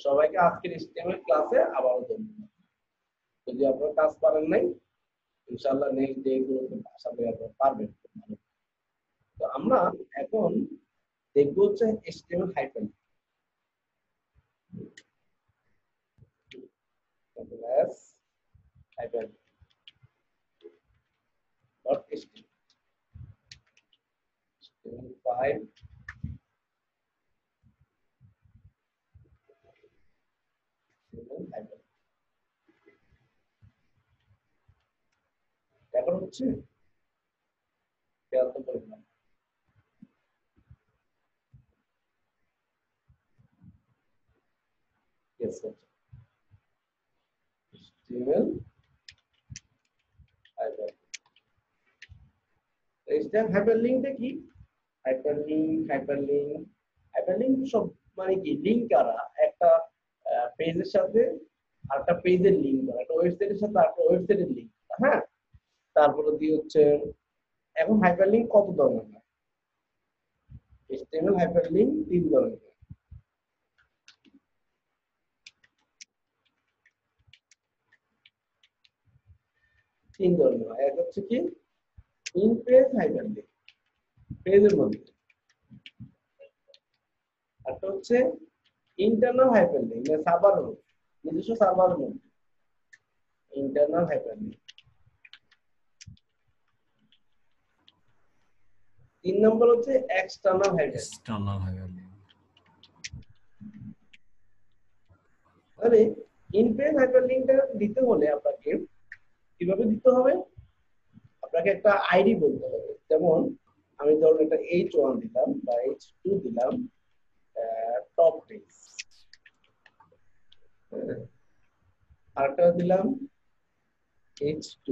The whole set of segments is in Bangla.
সবাইকে আজকের HTML ক্লাসে আবারও ধন্যবাদ। যদি আপনারা কাজ পারেন নাই, ইনশাআল্লাহ নেক্সট ডে গুলোতে আশা করি আপনারা পারবেন। তো আমরা এখন দেখব হচ্ছে HTML hyper class hyper dot HTML5 hyper এখন হচ্ছে খেয়াল তো করবেন। Yes, sir. HTML hyperlink. HTML hyperlink কি? hyperlink সব মানে কি লিংক করা একটা পেজের সাথে আরেকটা পেজের লিংক করা, একটা ওয়েবসাইটের সাথে আরেকটা ওয়েবসাইটের লিংক করা, হ্যাঁ। তারপরে দিয়ে হচ্ছে এখন হাইপারলিংক কত ধরনের হয়? HTML হাইপারলিংক 3 ধরনের। এক হচ্ছে কি ইন পেজ হাইপারলিংক, পেজের মধ্যে। একটা হচ্ছে ইন্টারনাল হাইপারলিংক, মানে সার্ভারের মধ্যে, নিজস্ব সার্ভারের মধ্যে ইন্টারনাল হাইপারলিংক। 3 নম্বর হচ্ছে এক্সটার্নাল হাইপারলিংক। মানে ইন পেজ হাইপারলিংকটা দিতে হলে আপনাকে কিভাবে দিতে হবে? আপনাকে একটা আইডি বলতে হবে। যেমন আমি ধরুন একটা H1 দিলাম বা H2 দিলাম টপ পেজ, আরেকটা দিলাম H2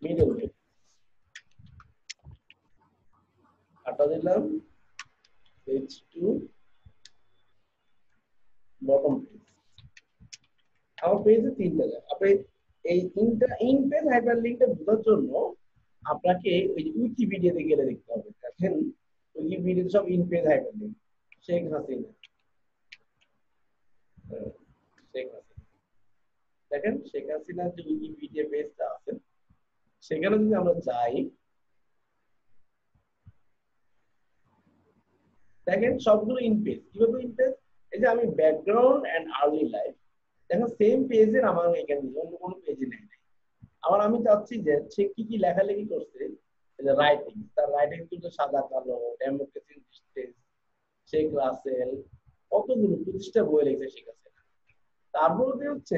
মিডল পেজ, আরেকটা দিলাম H2 বটম পেজ। আমার পেজে 3টা যায়। আপনি এই তিনটা ইন পেজ হাইপারলিংকটা বোঝার জন্য আপনাকে ওই উইকিপিডিয়াতে গেলে দেখতে হবে। দেখেন উইকিপিডিয়াতে সব in page hyperlink. Sheikh Hasina, দেখেন শেখ হাসিনার যে উইকিপিডিয়া পেজটা আছে সেখানে যদি আমরা যাই, দেখেন সবগুলো ইন পেজ। কিভাবে ইন পেজ? এই যে আমি ব্যাকগ্রাউন্ড এন্ড আর্লি লাইফ, দেখেন সেম পেজের আমার এখানে অন্য কোনো পেজে নেই। আবার আমি চাচ্ছি যে সে কি কি লেখালেখি করছে, রাইটিং, তার রাইটিং কিন্তু সাদা কালো, ডেমোক্রেসি স্টেজ, শেখ রাসেল, কতগুলো 25টা বই লিখেছে শেখ হাসিনা। তারপরে হচ্ছে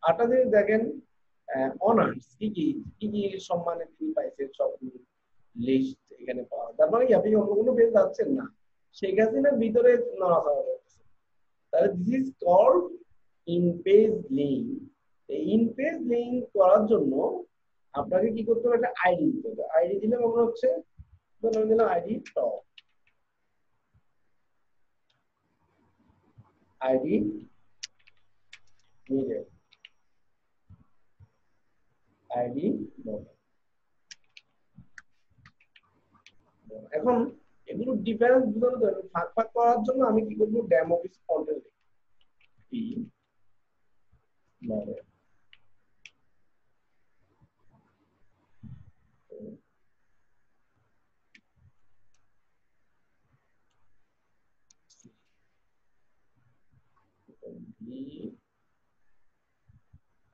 আটা দিয়ে দেখেন অনার্স কি কি কি কি সম্মানে তিনি পাইছেন, সবগুলো লিস্ট এখানে পাওয়া। তার মানে কি আপনি অন্য কোনো পেজ যাচ্ছেন না, শেখ হাসিনার ভিতরে নড়াচড়া করতেছে। তাহলে this is called in page link. এই ইন পেজ লিঙ্ক করার জন্য আপনাকে কি করতে হবে? একটা আইডি দিতে হবে। আইডি দিলে আমরা হচ্ছে ধরুন দিলাম ID top, ID middle, ID bottom. এখন এগুলো ডিফারেন্স বোঝানো যাবে। ভাগ ভাগ করার জন্য আমি কি করব? Demo piece content P model,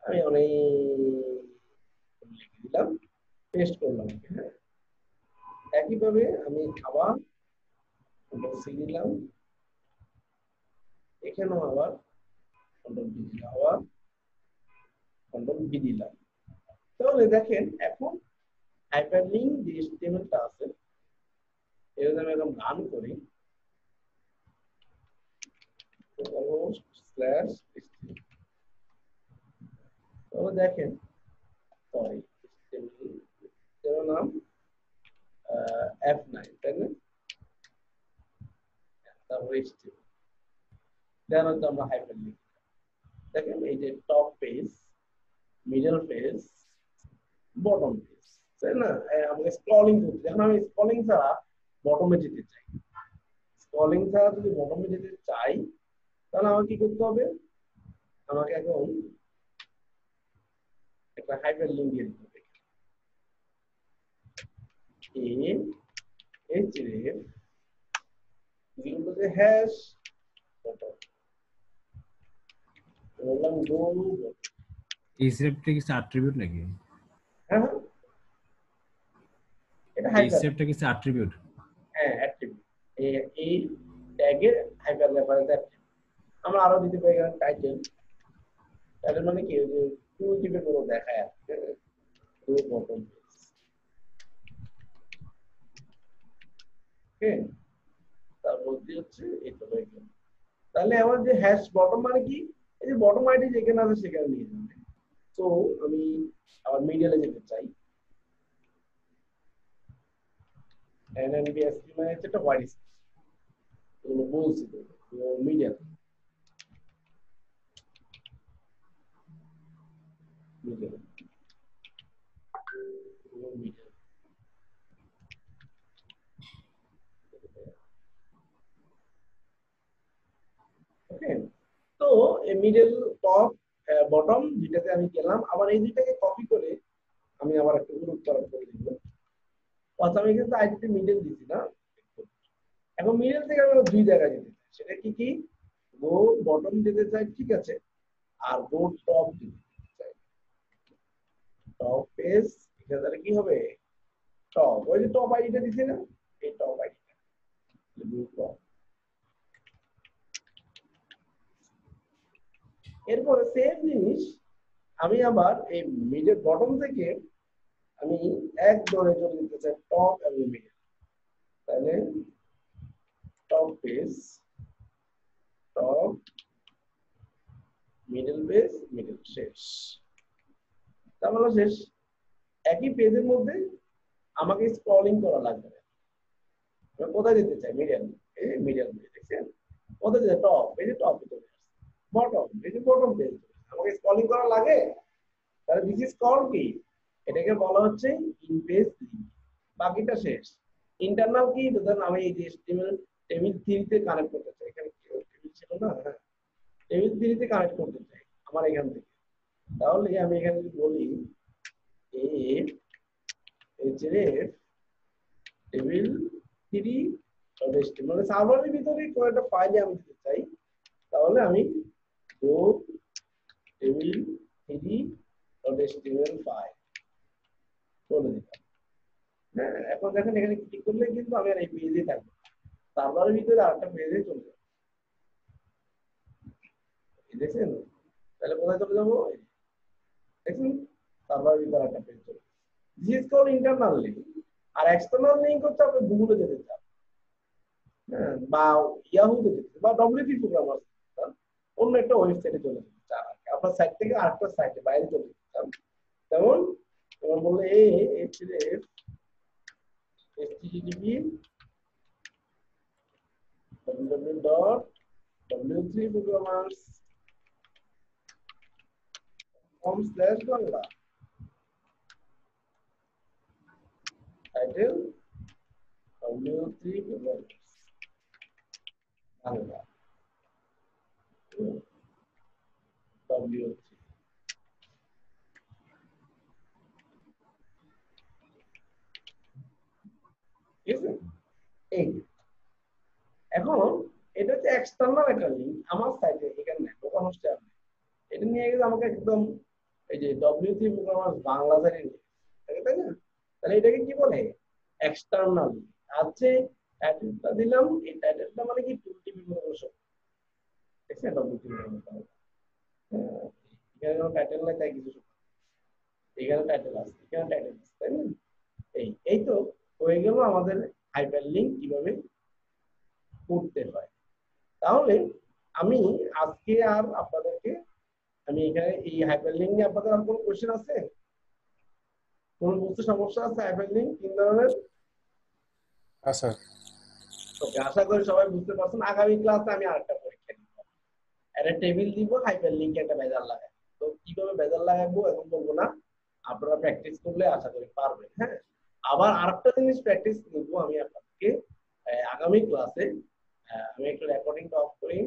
আমি অনেক লিখে দিলাম, পেস্ট করলাম। হ্যাঁ, একইভাবে আমি আবার সি দিলাম, এখানেও আবার কন্ট্রোল বি দিলাম, আবার কন্ট্রোল বি দিলাম। তাহলে দেখেন এখন হাইপারলিংক যে HTML-টা আছে এটা যদি আমি এখন রান করি, তাহলে দেখেন সরি HTML নাম F9, তাই না? তারপরে HTML দেন হচ্ছে আমরা হাইপারলিংক। দেখেন এই যে top page, middle page, bottom page, তাই না? আমাকে স্ক্রলিং করতে, এখন আমি স্ক্রলিং ছাড়া বটমে যেতে চাই, কলিং ছাড়া যদি বটমে যেতে চাই তাহলে আমাকে কি করতে হবে, আমাকে এখন একটা হাইপার লিঙ্ক দিয়ে দিতে হবে। href হ্যাশ বটম বললাম গো। hrefটা কি অ্যাট্রিবিউট নাকি? হ্যাঁ হ্যাঁ, এটা hrefটা কি অ্যাট্রিবিউট? হ্যাঁ অ্যাট্রিবিউট। এই ট্যাগের হাইপার রেফারেন্স অ্যাট্রিবিউট। আমরা আরো দিতে পারি টাইটেল। টাইটেল মানে কি, ওই যে টুল টিপে কোনো দেখায় বটম। ওকে, তারপর হচ্ছে এটা হয়ে গেল। তাহলে আমার যে হ্যাশ বটম মানে কি, এই যে বটম আইডি যেখানে আছে সেখানে নিয়ে যাবে। তো আমি আবার মিডিয়ালে যেতে চাই। এনএনবিএসপি মানে হচ্ছে একটা হোয়াইট স্পেস, এগুলো বলছি তো মিডিয়াল মিডিয়াল মিডিয়াল। ওকে, তো এই মিডল টপ বটম দুইটাতে আমি গেলাম, আবার এই দুইটাকে কপি করে আমি আবার একটা গ্রুপ করে দিব। অর্থাৎ আমি কিন্তু আইডিতে মিডল দিছি না, এখন মিডল থেকে আমি দুই জায়গায় যেতে চাই। সেটা কি কি, গো বটম যেতে চাই, ঠিক আছে, আর গো টপ যেতে চাই। টপ পেজ এটা তাহলে কি হবে, টপ, ওই যে টপ আইডিটা দিছি না, এই টপ আইডিটা টপ। এরপরে সেম জিনিস আমি আবার এই মিডল বটম থেকে আমি এক দলে চলে যেতে চাই টপ এবং মিডল। তাহলে top page, top, middle page, middle, শেষ। তার মানে শেষ। একই পেজের মধ্যে আমাকে স্ক্রলিং করা লাগবে না। কোথায় যেতে চাই, মিডল, এই যে মিডল পেজ দেখছেন, কোথায় যেতে, টপ, এই যে টপ চলে আসছে, বটম, এই যে বটম পেজ, আমাকে স্ক্রলিং করা লাগে। তাহলে দিস ইজ কল্ড কি, এটাকে বলা হচ্ছে ইন পেজ লিংক। বাকিটা শেষ। ইন্টারনাল কি, ধরুন আমি এই যে টেবিল 3 তে কানেক্ট করতে চাই, এখানে টেবিল ছিল না, হ্যাঁ টেবিল 3 তে কানেক্ট করতে চাই আমার এখান থেকে। তাহলে আমি এখানে যদি বলি href টেবিল 3 মানে সার্ভারের ভিতরে কোন একটা ফাইলে আমি দিতে চাই, তাহলে আমি go টেবিল 3 ফাইল বলে দিলাম। হ্যাঁ, এখন দেখেন এখানে ক্লিক করলে কিন্তু আমি আর এই পেজে থাকবো, সার্ভারের ভিতরে আরেকটা পেজে চলে যাবো। দেখছেন, তাহলে কোথায় চলে যাবো, দেখুন সার্ভারের ভিতরে একটা পেজ চলে। This is called internal link. আর এক্সটার্নাল লিংক হচ্ছে আপনি গুগলে যেতে চান, হ্যাঁ, বা ইয়াহুতে যেতে বা ডব্লিউপি প্রোগ্রামার অন্য একটা ওয়েবসাইটে চলে যেতে চান, আপনার সাইট থেকে আরেকটা সাইটে বাইরে চলে যেতে চান। যেমন তোমার বললে href http www.w3programmers.com/bangla title w3 programmers Bangla w3। ঠিক আছে, এই এখন এটা হচ্ছে এক্সটার্নাল একটা লিংক আমার সাইটে, এখানে নাই, লোকাল হোস্টে আছে। এটা নিয়ে গেলে আমাকে একদম এই যে w3 প্রোগ্রামার্স বাংলা সাইটে নিয়ে, তাই না? তাহলে এটাকে কি বলে, এক্সটার্নাল। আছে টাইটেলটা দিলাম, এই টাইটেলটা মানে কি টুল টিপি প্রদর্শন, দেখছেন w3 প্রোগ্রামার্স। এখানে কোনো টাইটেল নাই, তাই কিছু এখানে টাইটেল আছে, এখানে টাইটেল আছে, তাই না? এই তো হয়ে গেল আমাদের হাইপার লিংক কিভাবে করতে হয়। তাহলে আমি আজকে আর আপনাদেরকে, আমি এখানে এই হাইপার লিংক নিয়ে আপনাদের আর কোনো কোশ্চেন আছে, কোন বুঝতে সমস্যা আছে হাইপার লিংক 3 ধরনের? স্যার ওকে, আশা করি সবাই বুঝতে পারছেন। আগামী ক্লাসে আমি আরেকটা পরীক্ষা দিব, একটা টেবিল দিব, হাইপার লিংকে একটা বেজার লাগাই। তো কিভাবে বেজার লাগাবো এখন বলবো না, আপনারা প্র্যাকটিস করলে আশা করি পারবেন। হ্যাঁ, আবার আরেকটা জিনিস প্র্যাকটিস করবো আমি আপনাদেরকে আগামী ক্লাসে, আমি একটু রেকর্ডিংটা অফ করি।